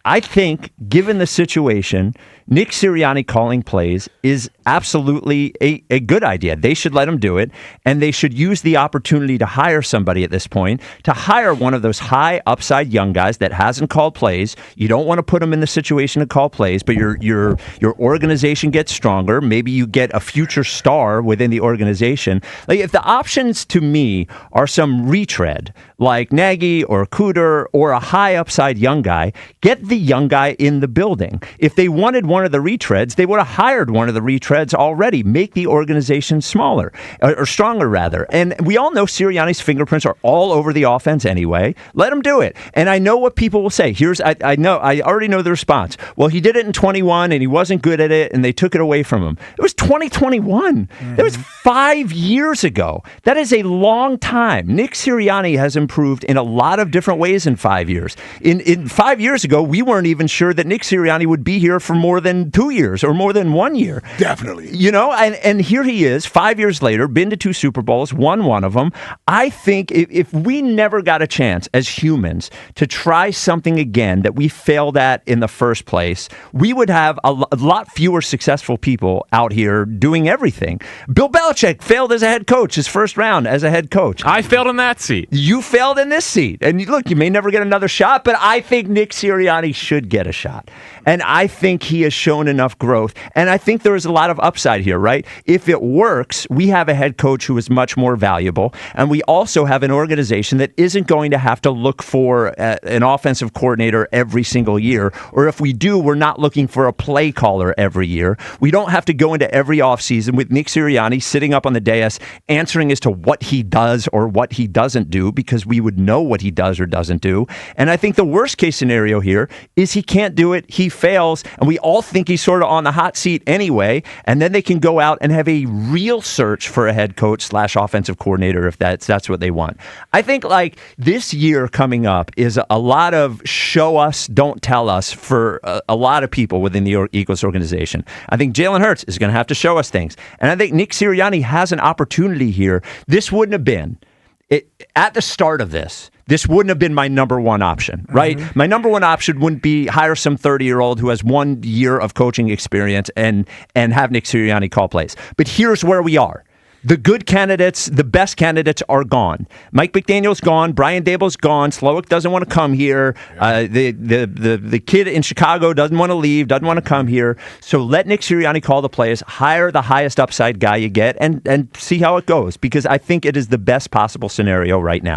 I think, given the situation, Nick Sirianni calling plays is absolutely a good idea. They should let him do it, and they should use the opportunity to hire somebody at this point, to hire one of those high upside young guys that hasn't called plays. You don't want to put them in the situation to call plays, but your organization gets stronger. Maybe you get a future star within the organization. Like, if the options to me are some retread, like Nagy or Cooter or a high upside young guy, get the young guy in the building. If they wanted one of the retreads, they would have hired one of the retreads already. Make the organization smaller, or stronger rather. And we all know Sirianni's fingerprints are all over the offense anyway. Let him do it. And I know what people will say. I already know the response. Well, he did it in 21 and he wasn't good at it and they took it away from him. It was 2021. Mm-hmm. That was 5 years ago. That is a long time. Nick Sirianni has improved in a lot of different ways in 5 years. In 5 years ago, we weren't even sure that Nick Sirianni would be here for more than 2 years or more than 1 year. Definitely. You know, and here he is 5 years later, been to 2 Super Bowls, won one of them. I think if we never got a chance as humans to try something again that we failed at in the first place, we would have a lot fewer successful people out here doing everything. Bill Belichick failed as a head coach, his first round as a head coach. I failed in that seat. You failed in this seat. And look, you may never get another shot, but I think Nick Sirianni should get a shot. And I think he has shown enough growth. And I think there is a lot of upside here, right? If it works, we have a head coach who is much more valuable. And we also have an organization that isn't going to have to look for an offensive coordinator every single year. Or if we do, we're not looking for a play caller every year. We don't have to go into every offseason with Nick Sirianni sitting up on the dais answering as to what he does or what he doesn't do, because we would know what he does or doesn't do. And I think the worst case scenario here is he can't do it, he fails, and we all think he's sort of on the hot seat anyway, and then they can go out and have a real search for a head coach / offensive coordinator if that's what they want. I think like this year coming up is a lot of show us, don't tell us for a lot of people within the Eagles organization. I think Jalen Hurts is going to have to show us things, and I think Nick Sirianni has an opportunity here. This wouldn't have been at the start of this. This wouldn't have been my number one option, right? Mm-hmm. My number one option wouldn't be hire some 30-year-old who has 1 year of coaching experience and have Nick Sirianni call plays. But here's where we are. The good candidates, the best candidates are gone. Mike McDaniel's gone. Brian Dable's gone. Slowick doesn't want to come here. The kid in Chicago doesn't want to leave, doesn't want to come here. So let Nick Sirianni call the plays, hire the highest upside guy you get, and see how it goes, because I think it is the best possible scenario right now.